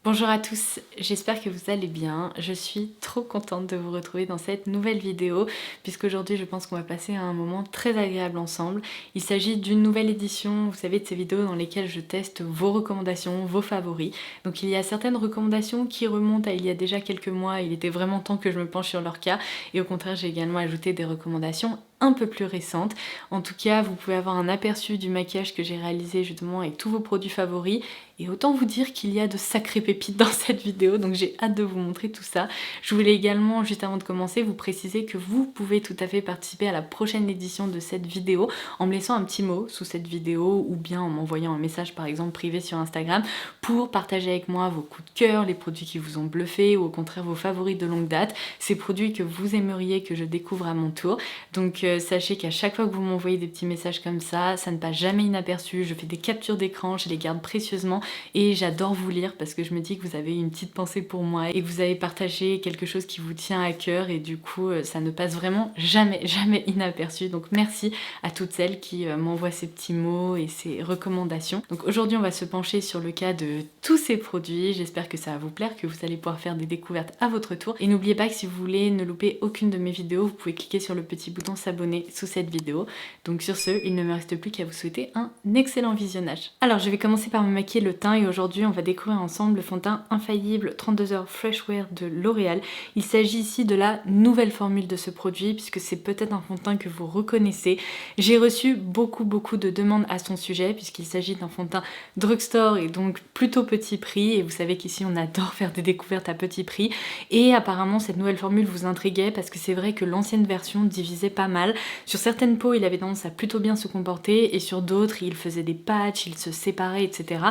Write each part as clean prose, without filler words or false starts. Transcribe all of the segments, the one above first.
Bonjour à tous, j'espère que vous allez bien. Je suis trop contente de vous retrouver dans cette nouvelle vidéo puisqu'aujourd'hui je pense qu'on va passer un moment très agréable ensemble. Il s'agit d'une nouvelle édition, vous savez, de ces vidéos dans lesquelles je teste vos recommandations, vos favoris. Donc il y a certaines recommandations qui remontent à il y a déjà quelques mois, il était vraiment temps que je me penche sur leur cas, et au contraire j'ai également ajouté des recommandations un peu plus récentes. En tout cas, vous pouvez avoir un aperçu du maquillage que j'ai réalisé justement avec tous vos produits favoris. Et autant vous dire qu'il y a de sacrées pépites dans cette vidéo, donc j'ai hâte de vous montrer tout ça. Je voulais également, juste avant de commencer, vous préciser que vous pouvez tout à fait participer à la prochaine édition de cette vidéo en me laissant un petit mot sous cette vidéo ou bien en m'envoyant un message par exemple privé sur Instagram pour partager avec moi vos coups de cœur, les produits qui vous ont bluffé ou au contraire vos favoris de longue date, ces produits que vous aimeriez que je découvre à mon tour. Donc sachez qu'à chaque fois que vous m'envoyez des petits messages comme ça ne passe jamais inaperçu, je fais des captures d'écran, je les garde précieusement et j'adore vous lire parce que je me dis que vous avez une petite pensée pour moi et que vous avez partagé quelque chose qui vous tient à cœur et du coup ça ne passe vraiment jamais inaperçu. Donc merci à toutes celles qui m'envoient ces petits mots et ces recommandations. Donc aujourd'hui on va se pencher sur le cas de tous ces produits, j'espère que ça va vous plaire, que vous allez pouvoir faire des découvertes à votre tour. Et n'oubliez pas que si vous voulez ne louper aucune de mes vidéos, vous pouvez cliquer sur le petit bouton s'abonner sous cette vidéo. Donc sur ce, il ne me reste plus qu'à vous souhaiter un excellent visionnage. Alors je vais commencer par me maquiller le teint et aujourd'hui on va découvrir ensemble le fond de teint Infaillible 32 heures Fresh Wear de L'Oréal. Il s'agit ici de la nouvelle formule de ce produit puisque c'est peut-être un fond de teint que vous reconnaissez. J'ai reçu beaucoup de demandes à son sujet puisqu'il s'agit d'un fond de teint drugstore et donc plutôt petit prix, et vous savez qu'ici on adore faire des découvertes à petit prix, et apparemment cette nouvelle formule vous intriguait parce que c'est vrai que l'ancienne version divisait pas mal. Sur certaines peaux il avait tendance à plutôt bien se comporter et sur d'autres il faisait des patchs, il se séparait, etc.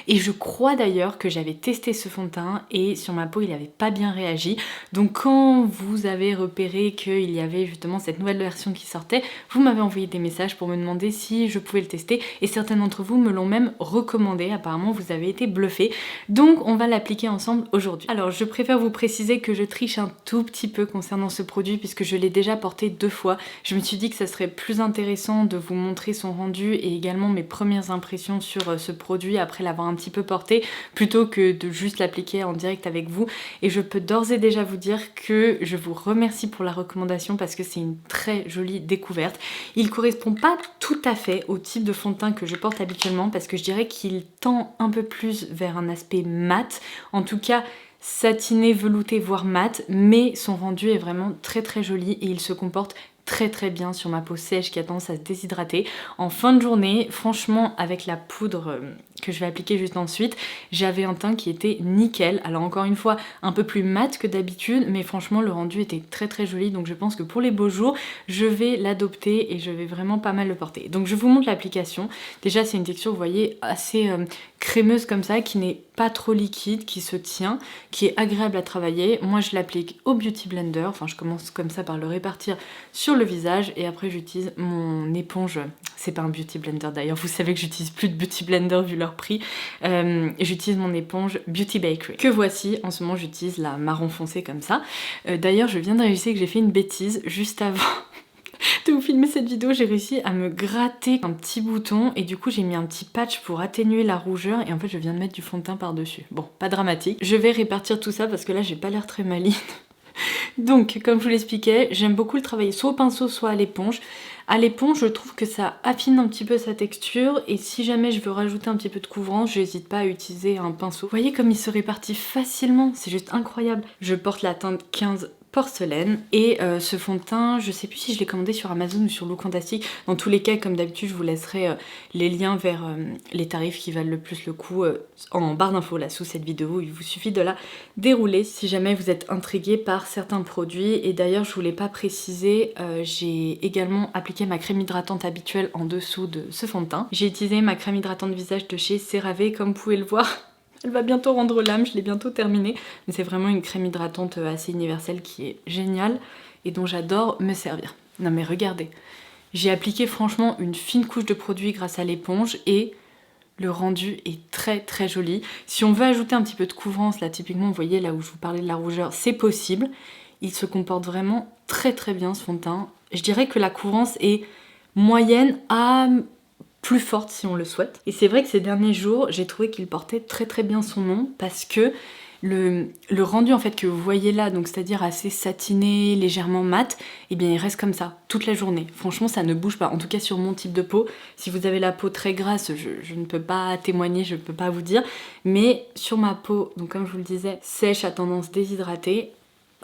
Et je crois d'ailleurs que j'avais testé ce fond de teint et sur ma peau il n'avait pas bien réagi. Donc quand vous avez repéré qu'il y avait justement cette nouvelle version qui sortait, vous m'avez envoyé des messages pour me demander si je pouvais le tester et certains d'entre vous me l'ont même recommandé. Apparemment vous avez été bluffés. Donc on va l'appliquer ensemble aujourd'hui. Alors je préfère vous préciser que je triche un tout petit peu concernant ce produit puisque je l'ai déjà porté 2 fois. Je me suis dit que ça serait plus intéressant de vous montrer son rendu et également mes premières impressions sur ce produit après l'avoir un petit peu porté plutôt que de juste l'appliquer en direct avec vous. Et je peux d'ores et déjà vous dire que je vous remercie pour la recommandation parce que c'est une très jolie découverte. Il correspond pas tout à fait au type de fond de teint que je porte habituellement parce que je dirais qu'il tend un peu plus vers un aspect mat, en tout cas satiné, velouté, voire mat, mais son rendu est vraiment très joli et il se comporte très bien sur ma peau sèche qui a tendance à se déshydrater. En fin de journée, franchement, avec la poudre que je vais appliquer juste ensuite, j'avais un teint qui était nickel. Alors encore une fois, un peu plus mat que d'habitude, mais franchement le rendu était très joli, donc je pense que pour les beaux jours, je vais l'adopter et je vais vraiment pas mal le porter. Donc je vous montre l'application. Déjà c'est une texture, vous voyez, assez crémeuse comme ça, qui n'est pas trop liquide, qui se tient, qui est agréable à travailler. Moi je l'applique au Beauty Blender, enfin je commence comme ça par le répartir sur le visage et après j'utilise mon éponge. C'est pas un Beauty Blender d'ailleurs, vous savez que j'utilise plus de Beauty Blender vu leur prix. J'utilise mon éponge Beauty Bakery que voici. En ce moment j'utilise la marron foncé comme ça. D'ailleurs je viens de réaliser que j'ai fait une bêtise juste avant de vous filmer cette vidéo. J'ai réussi à me gratter un petit bouton et du coup j'ai mis un petit patch pour atténuer la rougeur et en fait je viens de mettre du fond de teint par dessus. Bon, pas dramatique. Je vais répartir tout ça parce que là j'ai pas l'air très maligne. Donc, comme je vous l'expliquais, j'aime beaucoup le travailler soit au pinceau, soit à l'éponge. À l'éponge, je trouve que ça affine un petit peu sa texture et si jamais je veux rajouter un petit peu de couvrance, j'hésite pas à utiliser un pinceau. Vous voyez comme il se répartit facilement, c'est juste incroyable. Je porte la teinte 15 porcelaine et ce fond de teint, je sais plus si je l'ai commandé sur Amazon ou sur Look Fantastic. Dans tous les cas, comme d'habitude, je vous laisserai les liens vers les tarifs qui valent le plus le coup en barre d'infos là sous cette vidéo. Il vous suffit de la dérouler si jamais vous êtes intrigué par certains produits. Et d'ailleurs, je voulais pas préciser, j'ai également appliqué ma crème hydratante habituelle en dessous de ce fond de teint. J'ai utilisé ma crème hydratante visage de chez CeraVe, comme vous pouvez le voir. Elle va bientôt rendre l'âme, je l'ai bientôt terminée. Mais c'est vraiment une crème hydratante assez universelle qui est géniale et dont j'adore me servir. Non mais regardez, j'ai appliqué franchement une fine couche de produit grâce à l'éponge et le rendu est très joli. Si on veut ajouter un petit peu de couvrance, là typiquement vous voyez là où je vous parlais de la rougeur, c'est possible. Il se comporte vraiment très bien ce fond de teint. Je dirais que la couvrance est moyenne à plus forte si on le souhaite. Et c'est vrai que ces derniers jours, j'ai trouvé qu'il portait très très bien son nom parce que le rendu en fait que vous voyez là, donc c'est-à-dire assez satiné, légèrement mat, et bien il reste comme ça toute la journée. Franchement ça ne bouge pas, en tout cas sur mon type de peau. Si vous avez la peau très grasse, je ne peux pas témoigner, je ne peux pas vous dire, mais sur ma peau, donc comme je vous le disais, sèche à tendance déshydratée,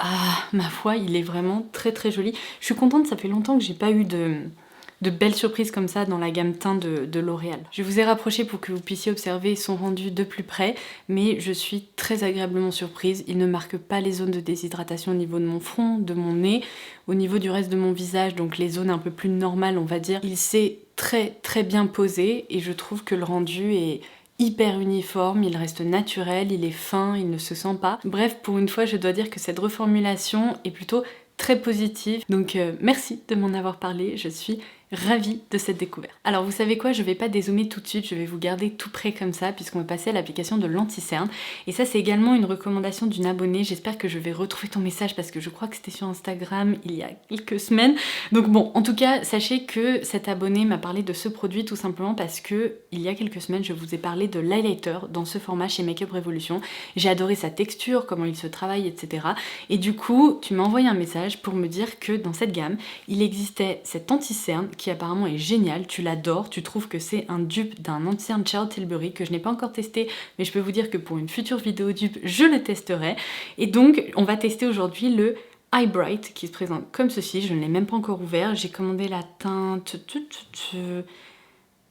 ah ma foi il est vraiment très très joli. Je suis contente, ça fait longtemps que j'ai pas eu de belles surprises comme ça dans la gamme teint de L'Oréal. Je vous ai rapproché pour que vous puissiez observer son rendu de plus près, mais je suis très agréablement surprise. Il ne marque pas les zones de déshydratation au niveau de mon front, de mon nez, au niveau du reste de mon visage, donc les zones un peu plus normales on va dire. Il s'est très très bien posé et je trouve que le rendu est hyper uniforme, il reste naturel, il est fin, il ne se sent pas. Bref, pour une fois, je dois dire que cette reformulation est plutôt très positive. Donc merci de m'en avoir parlé, je suis ravie de cette découverte. Alors vous savez quoi, je vais pas dézoomer tout de suite, je vais vous garder tout près comme ça puisqu'on va passer à l'application de l'anti-cerne. Et ça c'est également une recommandation d'une abonnée, j'espère que je vais retrouver ton message parce que je crois que c'était sur Instagram il y a quelques semaines. Donc bon, en tout cas, sachez que cette abonnée m'a parlé de ce produit tout simplement parce que il y a quelques semaines je vous ai parlé de l'highlighter dans ce format chez Makeup Revolution. J'ai adoré sa texture, comment il se travaille, etc. Et du coup, tu m'as envoyé un message pour me dire que dans cette gamme, il existait cet anti-cerne qui apparemment est génial, tu l'adores, tu trouves que c'est un dupe d'un anti-cerne Charlotte Tilbury que je n'ai pas encore testé, mais je peux vous dire que pour une future vidéo dupe, je le testerai. Et donc, on va tester aujourd'hui le Eye Bright qui se présente comme ceci, je ne l'ai même pas encore ouvert, j'ai commandé la teinte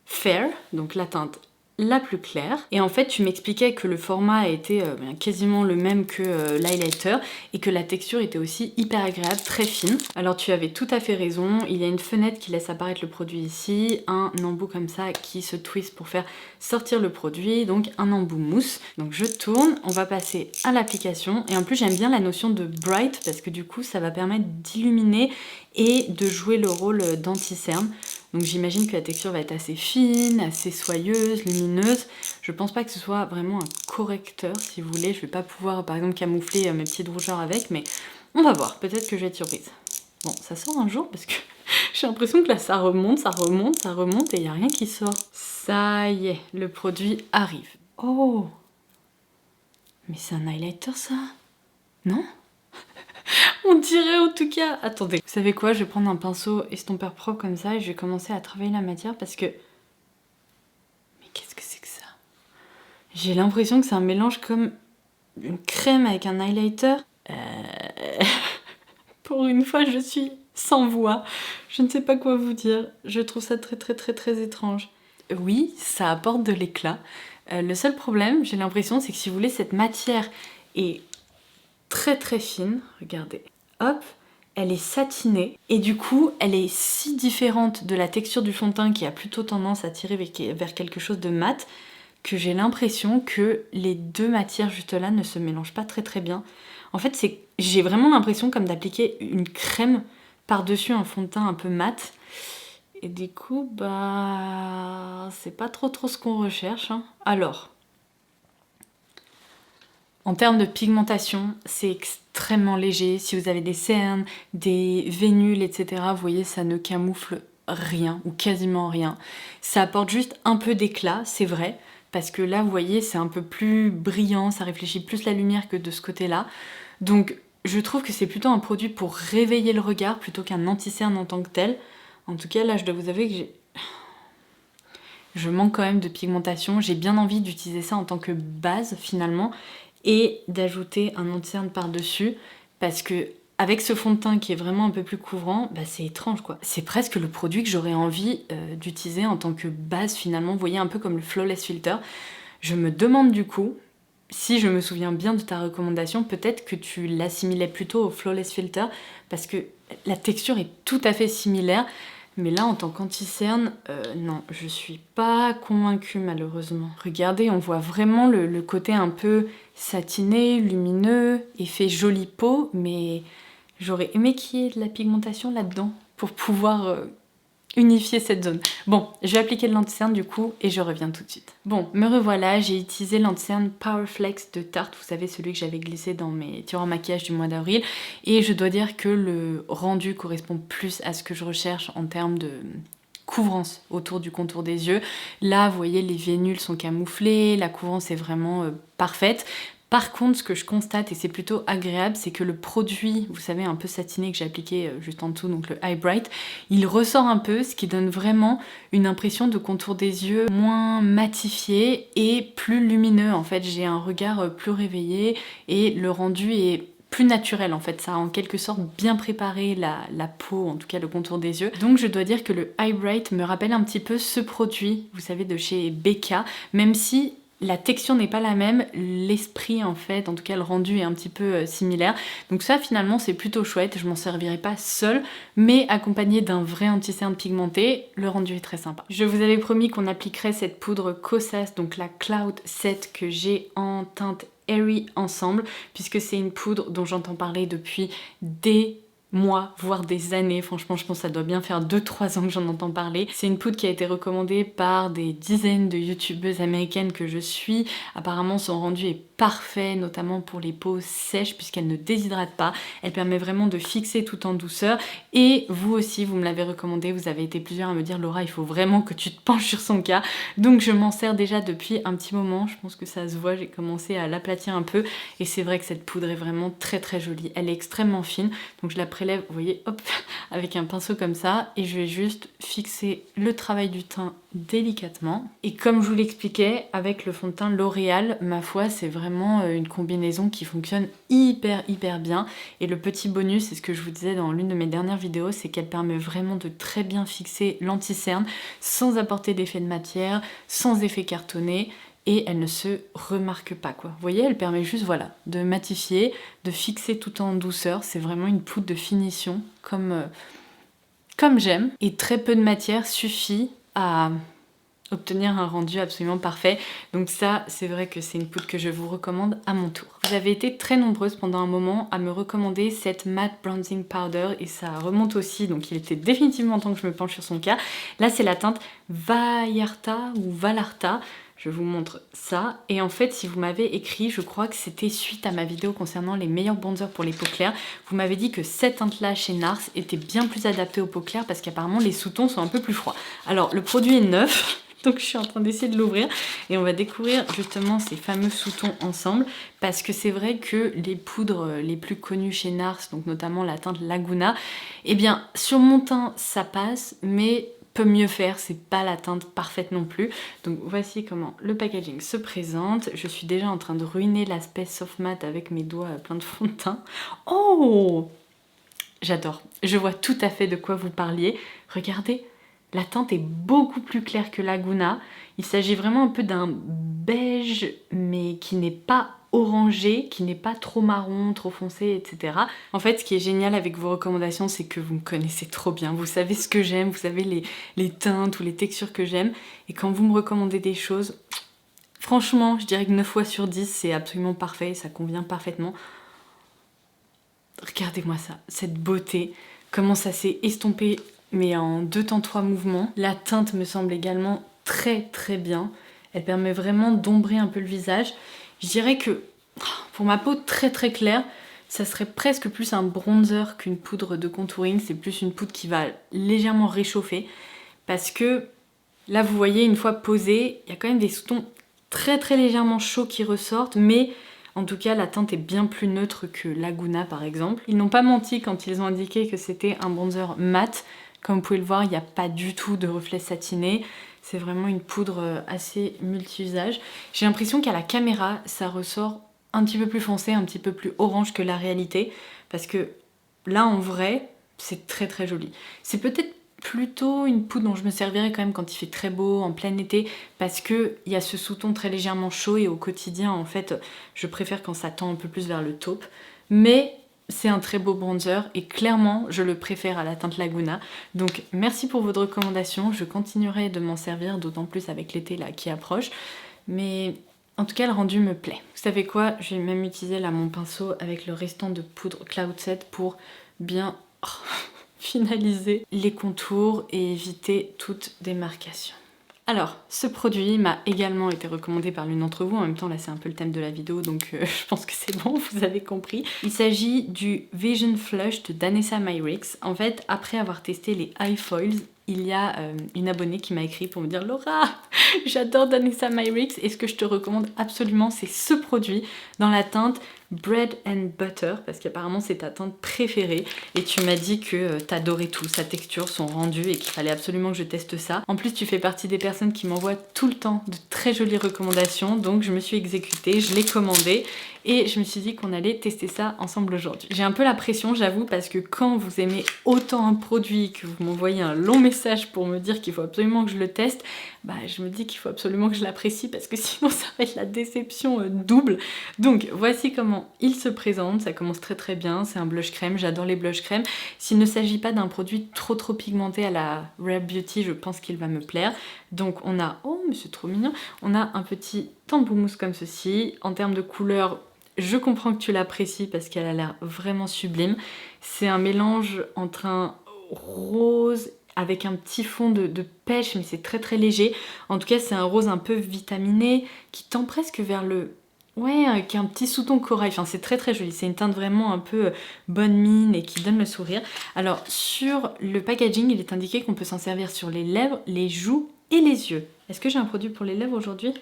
Fair, donc la teinte la plus claire. Et en fait, tu m'expliquais que le format était quasiment le même que l'highlighter et que la texture était aussi hyper agréable, très fine. Alors tu avais tout à fait raison, il y a une fenêtre qui laisse apparaître le produit ici, un embout comme ça qui se twist pour faire sortir le produit, donc un embout mousse. Donc je tourne, on va passer à l'application et en plus j'aime bien la notion de bright parce que du coup ça va permettre d'illuminer et de jouer le rôle d'anti-cerne. Donc j'imagine que la texture va être assez fine, assez soyeuse, lumineuse. Je pense pas que ce soit vraiment un correcteur, si vous voulez. Je vais pas pouvoir, par exemple, camoufler mes petites rougeurs avec, mais on va voir. Peut-être que je vais être surprise. Bon, ça sort un jour parce que j'ai l'impression que là, ça remonte, ça remonte, ça remonte et il n'y a rien qui sort. Ça y est, le produit arrive. Oh! Mais c'est un highlighter, ça? Non? On dirait en tout cas. Attendez, vous savez quoi, je vais prendre un pinceau estompeur propre comme ça et je vais commencer à travailler la matière parce que... Mais qu'est-ce que c'est que ça? J'ai l'impression que c'est un mélange comme une crème avec un highlighter. Pour une fois, je suis sans voix. Je ne sais pas quoi vous dire. Je trouve ça très très très très étrange. Oui, ça apporte de l'éclat. Le seul problème, j'ai l'impression, c'est que si vous voulez, cette matière est très très fine. Regardez. Hop, elle est satinée et du coup elle est si différente de la texture du fond de teint qui a plutôt tendance à tirer vers quelque chose de mat que j'ai l'impression que les deux matières juste là ne se mélangent pas très très bien. En fait j'ai vraiment l'impression comme d'appliquer une crème par-dessus un fond de teint un peu mat et du coup bah c'est pas trop ce qu'on recherche hein. Alors en termes de pigmentation, c'est extrêmement léger. Si vous avez des cernes, des vénules, etc., vous voyez, ça ne camoufle rien ou quasiment rien. Ça apporte juste un peu d'éclat, c'est vrai, parce que là, vous voyez, c'est un peu plus brillant, ça réfléchit plus la lumière que de ce côté-là. Donc, je trouve que c'est plutôt un produit pour réveiller le regard plutôt qu'un anti-cerne en tant que tel. En tout cas, là, je dois vous avouer que je manque quand même de pigmentation. J'ai bien envie d'utiliser ça en tant que base, finalement, et d'ajouter un anti-cerne par-dessus parce que avec ce fond de teint qui est vraiment un peu plus couvrant, bah c'est étrange quoi. C'est presque le produit que j'aurais envie d'utiliser en tant que base finalement, vous voyez un peu comme le Flawless Filter. Je me demande du coup, si je me souviens bien de ta recommandation, peut-être que tu l'assimilais plutôt au Flawless Filter parce que la texture est tout à fait similaire. Mais là, en tant qu'anti-cerne, non, je suis pas convaincue malheureusement. Regardez, on voit vraiment le côté un peu satiné, lumineux, effet jolie peau, mais j'aurais aimé qu'il y ait de la pigmentation là-dedans pour pouvoir unifier cette zone. Bon, je vais appliquer de l'anti-cerne du coup et je reviens tout de suite. Bon, me revoilà, j'ai utilisé l'anti-cerne Powerflex de Tarte, vous savez celui que j'avais glissé dans mes tiroirs maquillage du mois d'avril et je dois dire que le rendu correspond plus à ce que je recherche en termes couvrance autour du contour des yeux. Là, vous voyez, les vénules sont camouflées, la couvrance est vraiment parfaite. Par contre, ce que je constate, et c'est plutôt agréable, c'est que le produit, vous savez, un peu satiné que j'ai appliqué juste en dessous, donc le Eye Bright, il ressort un peu, ce qui donne vraiment une impression de contour des yeux moins matifié et plus lumineux. En fait, j'ai un regard plus réveillé et le rendu est plus naturel en fait, ça a en quelque sorte bien préparé la peau, en tout cas le contour des yeux. Donc je dois dire que le Eye Bright me rappelle un petit peu ce produit, vous savez, de chez Becca, même si la texture n'est pas la même, l'esprit en fait, en tout cas le rendu est un petit peu similaire. Donc ça finalement c'est plutôt chouette, je m'en servirai pas seule, mais accompagnée d'un vrai anti-cerne pigmenté, le rendu est très sympa. Je vous avais promis qu'on appliquerait cette poudre Kosas, donc la Cloud 7 que j'ai en teinte Airy ensemble, puisque c'est une poudre dont j'entends parler depuis des mois, voire des années. Franchement, je pense que ça doit bien faire 2-3 ans que j'en entends parler. C'est une poudre qui a été recommandée par des dizaines de youtubeuses américaines que je suis. Apparemment, son rendu est parfait, notamment pour les peaux sèches, puisqu'elle ne déshydrate pas. Elle permet vraiment de fixer tout en douceur. Et vous aussi, vous me l'avez recommandé, vous avez été plusieurs à me dire « Laura, il faut vraiment que tu te penches sur son cas ». Donc je m'en sers déjà depuis un petit moment. Je pense que ça se voit, j'ai commencé à l'aplatir un peu. Et c'est vrai que cette poudre est vraiment très très jolie. Elle est extrêmement fine, donc je la prélève, vous voyez, hop, avec un pinceau comme ça, et je vais juste fixer le travail du teint délicatement. Et comme je vous l'expliquais, avec le fond de teint L'Oréal, ma foi, c'est vraiment une combinaison qui fonctionne hyper bien. Et le petit bonus, c'est ce que je vous disais dans l'une de mes dernières vidéos, c'est qu'elle permet vraiment de très bien fixer l'anti-cerne sans apporter d'effet de matière, sans effet cartonné. Et elle ne se remarque pas quoi. Vous voyez, elle permet juste voilà, de matifier, de fixer tout en douceur. C'est vraiment une poudre de finition comme j'aime. Et très peu de matière suffit à obtenir un rendu absolument parfait. Donc ça, c'est vrai que c'est une poudre que je vous recommande à mon tour. Vous avez été très nombreuses pendant un moment à me recommander cette Matte Bronzing Powder et ça remonte aussi, donc il était définitivement temps que je me penche sur son cas. Là, c'est la teinte Vallarta ou Vallarta. Je vous montre ça. Et en fait, si vous m'avez écrit, je crois que c'était suite à ma vidéo concernant les meilleurs bronzers pour les peaux claires, vous m'avez dit que cette teinte-là chez NARS était bien plus adaptée aux peaux claires parce qu'apparemment les sous-tons sont un peu plus froids. Alors, le produit est neuf, donc je suis en train d'essayer de l'ouvrir et on va découvrir justement ces fameux sous-tons ensemble parce que c'est vrai que les poudres les plus connues chez NARS, donc notamment la teinte Laguna, eh bien, sur mon teint, ça passe, mais peut mieux faire, c'est pas la teinte parfaite non plus. Donc voici comment le packaging se présente. Je suis déjà en train de ruiner l'aspect soft matte avec mes doigts pleins de fond de teint. Oh, j'adore. Je vois tout à fait de quoi vous parliez. Regardez, la teinte est beaucoup plus claire que Laguna. Il s'agit vraiment un peu d'un beige, mais qui n'est pas orangé, qui n'est pas trop marron, trop foncé, etc. En fait, ce qui est génial avec vos recommandations, c'est que vous me connaissez trop bien. Vous savez ce que j'aime, vous savez les teintes ou les textures que j'aime. Et quand vous me recommandez des choses, franchement, je dirais que 9 fois sur 10, c'est absolument parfait, ça convient parfaitement. Regardez-moi ça, cette beauté, comment ça s'est estompé, mais en 2 temps 3 mouvements. La teinte me semble également très bien. Elle permet vraiment d'ombrer un peu le visage. Je dirais que pour ma peau très claire, ça serait presque plus un bronzer qu'une poudre de contouring. C'est plus une poudre qui va légèrement réchauffer. Parce que là, vous voyez, une fois posée, il y a quand même des sous-tons très légèrement chauds qui ressortent. Mais en tout cas, la teinte est bien plus neutre que Laguna, par exemple. Ils n'ont pas menti quand ils ont indiqué que c'était un bronzer mat. Comme vous pouvez le voir, il n'y a pas du tout de reflet satiné. C'est vraiment une poudre assez multi-usage. J'ai l'impression qu'à la caméra, ça ressort un petit peu plus foncé, un petit peu plus orange que la réalité. Parce que là, en vrai, c'est très joli. C'est peut-être plutôt une poudre dont je me servirais quand même quand il fait très beau, en plein été, parce qu'il y a ce sous-ton très légèrement chaud et au quotidien, en fait, je préfère quand ça tend un peu plus vers le taupe. Mais c'est un très beau bronzer et clairement je le préfère à la teinte Laguna. Donc merci pour votre recommandation, je continuerai de m'en servir, d'autant plus avec l'été là qui approche. Mais en tout cas le rendu me plaît. Vous savez quoi, je vais même utiliser là mon pinceau avec le restant de poudre Cloud 7 pour bien finaliser les contours et éviter toute démarcation. Alors, ce produit m'a également été recommandé par l'une d'entre vous. En même temps, là, c'est un peu le thème de la vidéo, donc je pense que c'est bon, vous avez compris. Il s'agit du Vision Flush de Danessa Myricks. En fait, après avoir testé les Eye Foils, il y a une abonnée qui m'a écrit pour me dire « Laura, j'adore Danessa Myricks et ce que je te recommande absolument c'est ce produit dans la teinte Bread and Butter parce qu'apparemment c'est ta teinte préférée et tu m'as dit que t'adorais tout, sa texture, son rendu et qu'il fallait absolument que je teste ça. En plus tu fais partie des personnes qui m'envoient tout le temps de très jolies recommandations donc je me suis exécutée, je l'ai commandé et je me suis dit qu'on allait tester ça ensemble aujourd'hui. J'ai un peu la pression j'avoue parce que quand vous aimez autant un produit que vous m'envoyez un long message pour me dire qu'il faut absolument que je le teste, bah je me dis qu'il faut absolument que je l'apprécie parce que sinon ça va être la déception double. Donc voici comment il se présente, ça commence très bien, c'est un blush crème, j'adore les blush crèmes. S'il ne s'agit pas d'un produit trop pigmenté à la Rare Beauty, je pense qu'il va me plaire. Donc on a, oh mais c'est trop mignon, on a un petit tambour mousse comme ceci. En termes de couleur, je comprends que tu l'apprécies parce qu'elle a l'air vraiment sublime. C'est un mélange entre un rose avec un petit fond de pêche, mais c'est très léger. En tout cas, c'est un rose un peu vitaminé qui tend presque vers le... Ouais, qui a un petit sous-ton corail. Enfin, c'est très joli. C'est une teinte vraiment un peu bonne mine et qui donne le sourire. Alors, sur le packaging, il est indiqué qu'on peut s'en servir sur les lèvres, les joues et les yeux. Est-ce que j'ai un produit pour les lèvres aujourd'hui ?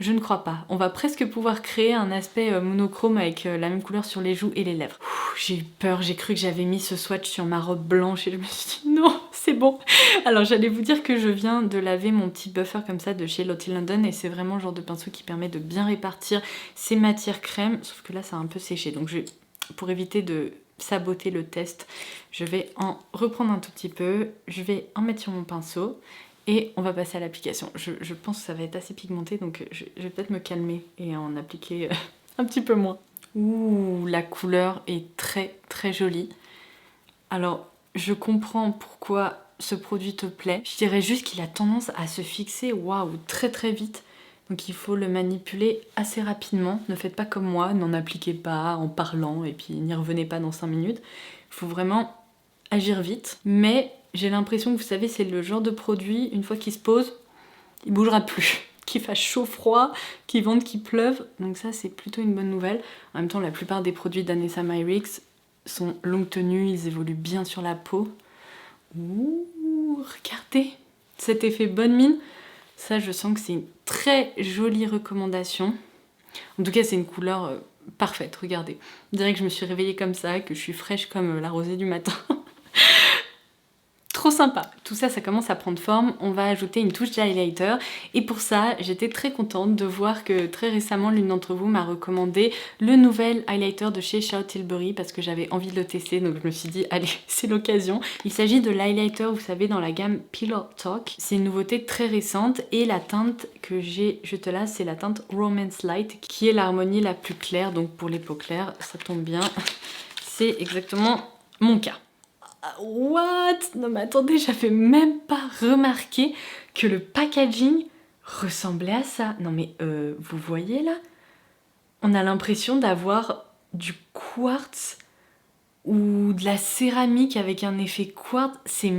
Je ne crois pas. On va presque pouvoir créer un aspect monochrome avec la même couleur sur les joues et les lèvres. J'ai eu peur, j'ai cru que j'avais mis ce swatch sur ma robe blanche et je me suis dit non, c'est bon. Alors j'allais vous dire que je viens de laver mon petit buffer comme ça de chez Lottie London et c'est vraiment le genre de pinceau qui permet de bien répartir ces matières crème, sauf que là ça a un peu séché. Donc pour éviter de saboter le test, je vais en reprendre un tout petit peu, je vais en mettre sur mon pinceau. Et on va passer à l'application. Je pense que ça va être assez pigmenté, donc je vais peut-être me calmer et en appliquer un petit peu moins. Ouh, la couleur est très jolie. Alors, je comprends pourquoi ce produit te plaît. Je dirais juste qu'il a tendance à se fixer, waouh, très vite. Donc il faut le manipuler assez rapidement. Ne faites pas comme moi, n'en appliquez pas en parlant et puis n'y revenez pas dans 5 minutes. Il faut vraiment agir vite, mais j'ai l'impression que vous savez c'est le genre de produit, une fois qu'il se pose, il bougera plus. Qu'il fasse chaud, froid, qu'il vente, qu'il pleuve, donc ça c'est plutôt une bonne nouvelle. En même temps la plupart des produits Danessa Myricks sont longue tenue, ils évoluent bien sur la peau. Ouh, regardez cet effet bonne mine, ça je sens que c'est une très jolie recommandation. En tout cas c'est une couleur parfaite, regardez. On dirait que je me suis réveillée comme ça, que je suis fraîche comme la rosée du matin. Trop sympa. Tout ça, ça commence à prendre forme. On va ajouter une touche d'highlighter. Et pour ça, j'étais très contente de voir que très récemment, l'une d'entre vous m'a recommandé le nouvel highlighter de chez Charlotte Tilbury parce que j'avais envie de le tester. Donc je me suis dit, allez, c'est l'occasion. Il s'agit de l'highlighter, vous savez, dans la gamme Pillow Talk. C'est une nouveauté très récente. Et la teinte que j'ai juste là, c'est la teinte Romance Light, qui est l'harmonie la plus claire. Donc pour les peaux claires, ça tombe bien. C'est exactement mon cas. What? Non mais attendez, j'avais même pas remarqué que le packaging ressemblait à ça. Non mais vous voyez là? On a l'impression d'avoir du quartz ou de la céramique avec un effet quartz. C'est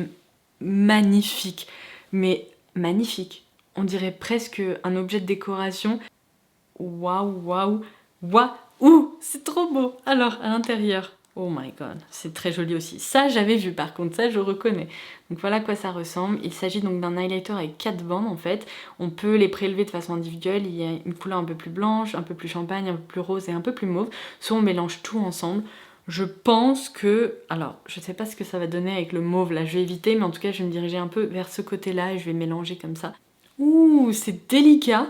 magnifique. Mais magnifique. On dirait presque un objet de décoration. Waouh. Ouh, c'est trop beau. Alors, à l'intérieur. Oh my god, c'est très joli aussi. Ça, j'avais vu par contre, ça je reconnais. Donc voilà à quoi ça ressemble. Il s'agit donc d'un highlighter avec 4 bandes en fait. On peut les prélever de façon individuelle. Il y a une couleur un peu plus blanche, un peu plus champagne, un peu plus rose et un peu plus mauve. Soit on mélange tout ensemble. Je pense que... Alors, je sais pas ce que ça va donner avec le mauve là, je vais éviter. Mais en tout cas, je vais me diriger un peu vers ce côté-là et je vais mélanger comme ça. Ouh, c'est délicat.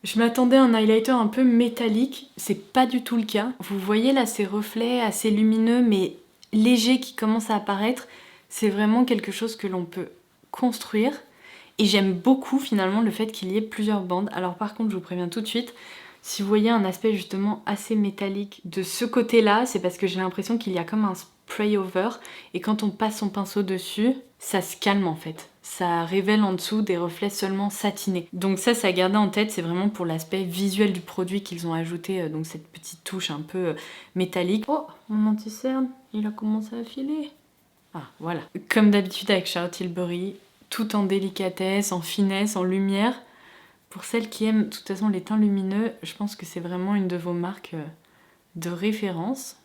Je m'attendais à un highlighter un peu métallique, c'est pas du tout le cas. Vous voyez là ces reflets assez lumineux mais légers qui commencent à apparaître. C'est vraiment quelque chose que l'on peut construire. Et j'aime beaucoup finalement le fait qu'il y ait plusieurs bandes. Alors par contre je vous préviens tout de suite, si vous voyez un aspect justement assez métallique de ce côté-là, c'est parce que j'ai l'impression qu'il y a comme un spray over. Et quand on passe son pinceau dessus, ça se calme en fait. Ça révèle en dessous des reflets seulement satinés. Donc ça à garder en tête, c'est vraiment pour l'aspect visuel du produit qu'ils ont ajouté donc cette petite touche un peu métallique. Oh, mon anti-cerne, il a commencé à filer. Ah, voilà. Comme d'habitude avec Charlotte Tilbury, tout en délicatesse, en finesse, en lumière. Pour celles qui aiment de toute façon les teints lumineux, je pense que c'est vraiment une de vos marques de référence.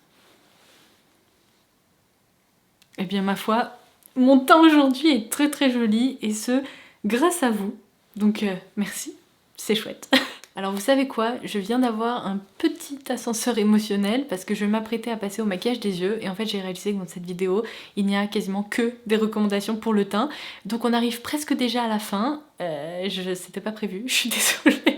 Eh bien ma foi, Mon teint aujourd'hui est très très joli et ce, grâce à vous. Donc merci, c'est chouette. Alors vous savez quoi, je viens d'avoir un petit ascenseur émotionnel parce que je m'apprêtais à passer au maquillage des yeux et en fait j'ai réalisé que dans cette vidéo il n'y a quasiment que des recommandations pour le teint. Donc on arrive presque déjà à la fin, c'était pas prévu, je suis désolée.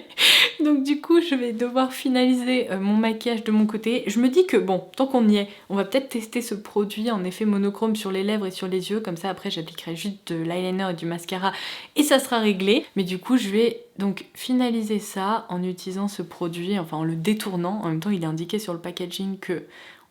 Donc du coup je vais devoir finaliser mon maquillage de mon côté. Je me dis que bon, tant qu'on y est, on va peut-être tester ce produit en effet monochrome sur les lèvres et sur les yeux. Comme ça après j'appliquerai juste de l'eyeliner et du mascara et ça sera réglé. Mais du coup je vais donc finaliser ça en utilisant ce produit, enfin en le détournant. En même temps il est indiqué sur le packaging que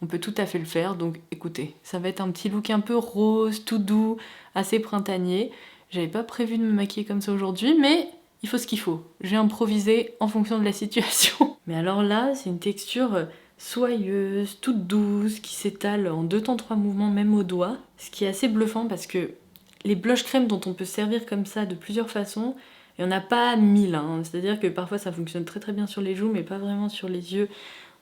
on peut tout à fait le faire. Donc écoutez, ça va être un petit look un peu rose, tout doux, assez printanier. J'avais pas prévu de me maquiller comme ça aujourd'hui, mais il faut ce qu'il faut. J'ai improvisé en fonction de la situation. Mais alors là, c'est une texture soyeuse, toute douce, qui s'étale en 2 temps 3 mouvements, même au doigt. Ce qui est assez bluffant parce que les blush crème dont on peut servir comme ça de plusieurs façons, il n'y en a pas 1000. Hein. C'est-à-dire que parfois ça fonctionne très très bien sur les joues, mais pas vraiment sur les yeux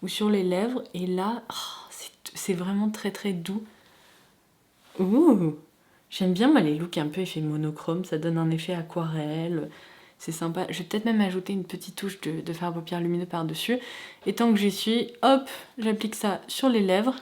ou sur les lèvres. Et là, oh, c'est vraiment très très doux. Ouh! J'aime bien moi les looks un peu effet monochrome, ça donne un effet aquarelle. C'est sympa. Je vais peut-être même ajouter une petite touche de fard à paupières lumineux par-dessus. Et tant que j'y suis, hop, j'applique ça sur les lèvres.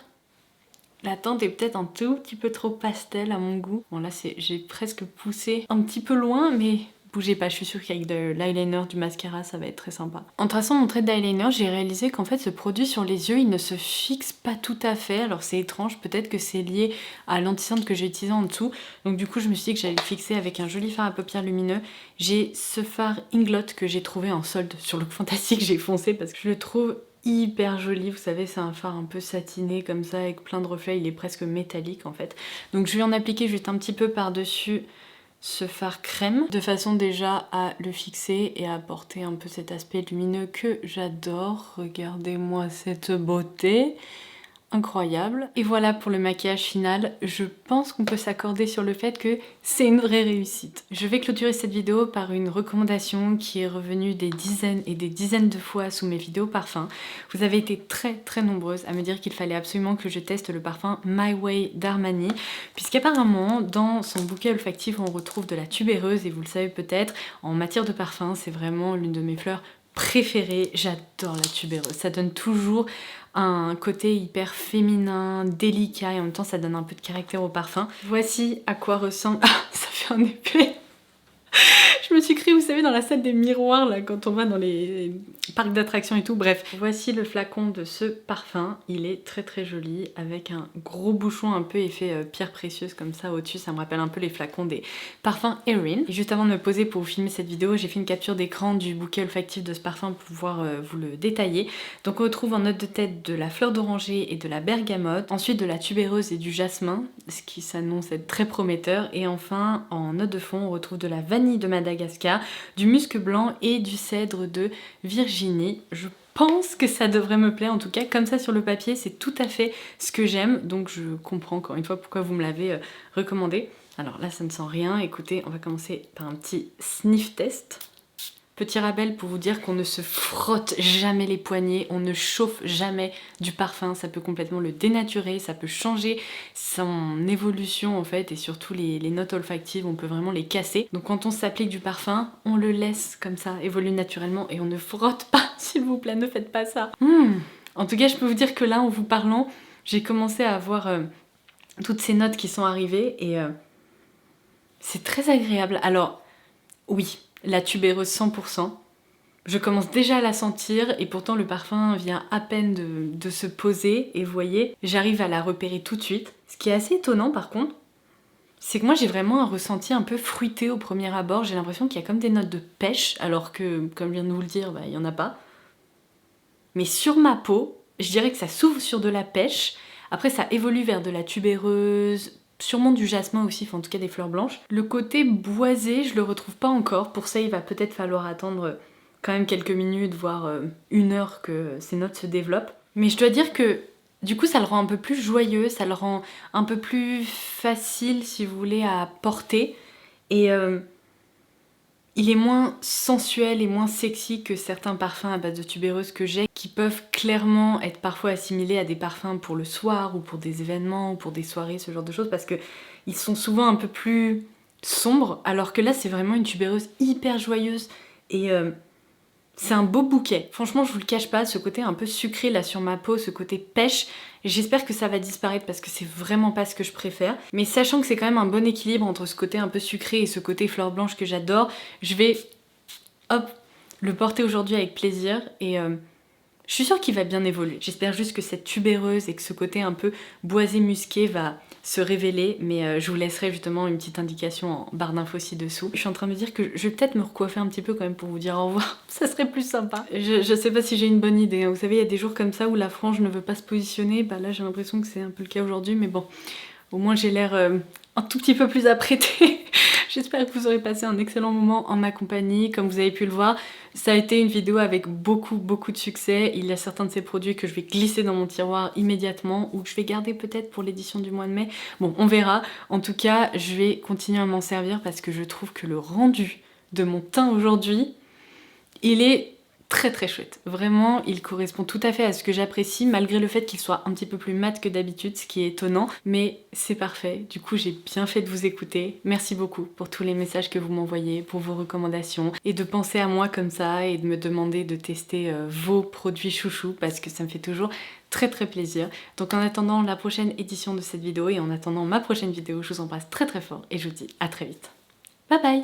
La teinte est peut-être un tout petit peu trop pastel à mon goût. Bon là, j'ai presque poussé un petit peu loin, mais bougez pas, je suis sûre qu'avec de l'eyeliner, du mascara, ça va être très sympa. En traçant mon trait d'eyeliner, j'ai réalisé qu'en fait ce produit sur les yeux, il ne se fixe pas tout à fait. Alors c'est étrange, peut-être que c'est lié à l'anti-cerne que j'ai utilisé en dessous. Donc du coup, je me suis dit que j'allais le fixer avec un joli fard à paupières lumineux. J'ai ce fard Inglot que j'ai trouvé en solde sur Look Fantastique, j'ai foncé parce que je le trouve hyper joli, vous savez c'est un fard un peu satiné comme ça avec plein de reflets, il est presque métallique en fait. Donc je vais en appliquer juste un petit peu par-dessus ce fard crème, de façon déjà à le fixer et à apporter un peu cet aspect lumineux que j'adore. Regardez-moi cette beauté, incroyable. Et voilà pour le maquillage final, je pense qu'on peut s'accorder sur le fait que c'est une vraie réussite. Je vais clôturer cette vidéo par une recommandation qui est revenue des dizaines et des dizaines de fois sous mes vidéos parfums. Vous avez été très très nombreuses à me dire qu'il fallait absolument que je teste le parfum My Way d'Armani, puisqu'apparemment dans son bouquet olfactif on retrouve de la tubéreuse et vous le savez peut-être, en matière de parfum c'est vraiment l'une de mes fleurs préférée. J'adore la tubéreuse, ça donne toujours un côté hyper féminin, délicat et en même temps ça donne un peu de caractère au parfum. Voici à quoi ressemble... Ah, ça fait un effet. Je me suis criée, vous savez, dans la salle des miroirs, là, quand on va dans les parcs d'attractions et tout. Bref, voici le flacon de ce parfum. Il est très très joli, avec un gros bouchon un peu effet pierre précieuse comme ça au-dessus. Ça me rappelle un peu les flacons des parfums Erin. Et juste avant de me poser pour vous filmer cette vidéo, j'ai fait une capture d'écran du bouquet olfactif de ce parfum pour pouvoir vous le détailler. Donc on retrouve en note de tête de la fleur d'oranger et de la bergamote. Ensuite de la tubéreuse et du jasmin, ce qui s'annonce être très prometteur. Et enfin, en note de fond, on retrouve de la vanille de Madagascar, du musc blanc et du cèdre de Virginie. Je pense que ça devrait me plaire, en tout cas comme ça sur le papier c'est tout à fait ce que j'aime, donc je comprends encore une fois pourquoi vous me l'avez recommandé. Alors là ça ne sent rien, écoutez on va commencer par un petit sniff test. Petit rappel pour vous dire qu'on ne se frotte jamais les poignets, on ne chauffe jamais du parfum, ça peut complètement le dénaturer, ça peut changer son évolution en fait et surtout les notes olfactives, on peut vraiment les casser. Donc quand on s'applique du parfum, on le laisse comme ça évoluer naturellement et on ne frotte pas, s'il vous plaît, ne faites pas ça. En tout cas je peux vous dire que là en vous parlant, j'ai commencé à avoir toutes ces notes qui sont arrivées et c'est très agréable. Alors oui, la tubéreuse 100%. Je commence déjà à la sentir et pourtant le parfum vient à peine de se poser et vous voyez, j'arrive à la repérer tout de suite. Ce qui est assez étonnant par contre, c'est que moi j'ai vraiment un ressenti un peu fruité au premier abord. J'ai l'impression qu'il y a comme des notes de pêche alors que, comme je viens de vous le dire, il n'y en a pas. Mais sur ma peau, je dirais que ça s'ouvre sur de la pêche. Après ça évolue vers de la tubéreuse, sûrement du jasmin aussi, enfin en tout cas des fleurs blanches. Le côté boisé, je le retrouve pas encore. Pour ça, il va peut-être falloir attendre quand même quelques minutes, voire 1 heure que ces notes se développent. Mais je dois dire que du coup, ça le rend un peu plus joyeux, ça le rend un peu plus facile, si vous voulez, à porter. Et il est moins sensuel et moins sexy que certains parfums à base de tubéreuse que j'ai, qui peuvent clairement être parfois assimilés à des parfums pour le soir ou pour des événements ou pour des soirées, ce genre de choses, parce que ils sont souvent un peu plus sombres, alors que là c'est vraiment une tubéreuse hyper joyeuse et c'est un beau bouquet. Franchement, je vous le cache pas, ce côté un peu sucré là sur ma peau, ce côté pêche, j'espère que ça va disparaître parce que c'est vraiment pas ce que je préfère. Mais sachant que c'est quand même un bon équilibre entre ce côté un peu sucré et ce côté fleur blanche que j'adore, je vais, hop, le porter aujourd'hui avec plaisir et je suis sûre qu'il va bien évoluer. J'espère juste que cette tubéreuse et que ce côté un peu boisé musqué va se révéler, mais je vous laisserai justement une petite indication en barre d'infos ci-dessous. Je suis en train de me dire que je vais peut-être me recoiffer un petit peu quand même pour vous dire au revoir, ça serait plus sympa. Je sais pas si j'ai une bonne idée, hein. Vous savez, il y a des jours comme ça où la frange ne veut pas se positionner, bah là j'ai l'impression que c'est un peu le cas aujourd'hui, mais bon, au moins j'ai l'air un tout petit peu plus apprêtée. J'espère que vous aurez passé un excellent moment en ma compagnie. Comme vous avez pu le voir, ça a été une vidéo avec beaucoup de succès. Il y a certains de ces produits que je vais glisser dans mon tiroir immédiatement ou que je vais garder peut-être pour l'édition du mois de mai. Bon, on verra. En tout cas, je vais continuer à m'en servir parce que je trouve que le rendu de mon teint aujourd'hui, il est très chouette. Vraiment, il correspond tout à fait à ce que j'apprécie, malgré le fait qu'il soit un petit peu plus mat que d'habitude, ce qui est étonnant, mais c'est parfait. Du coup, j'ai bien fait de vous écouter. Merci beaucoup pour tous les messages que vous m'envoyez, pour vos recommandations, et de penser à moi comme ça, et de me demander de tester vos produits chouchous, parce que ça me fait toujours très plaisir. Donc en attendant la prochaine édition de cette vidéo, et en attendant ma prochaine vidéo, je vous embrasse très fort, et je vous dis à très vite. Bye bye!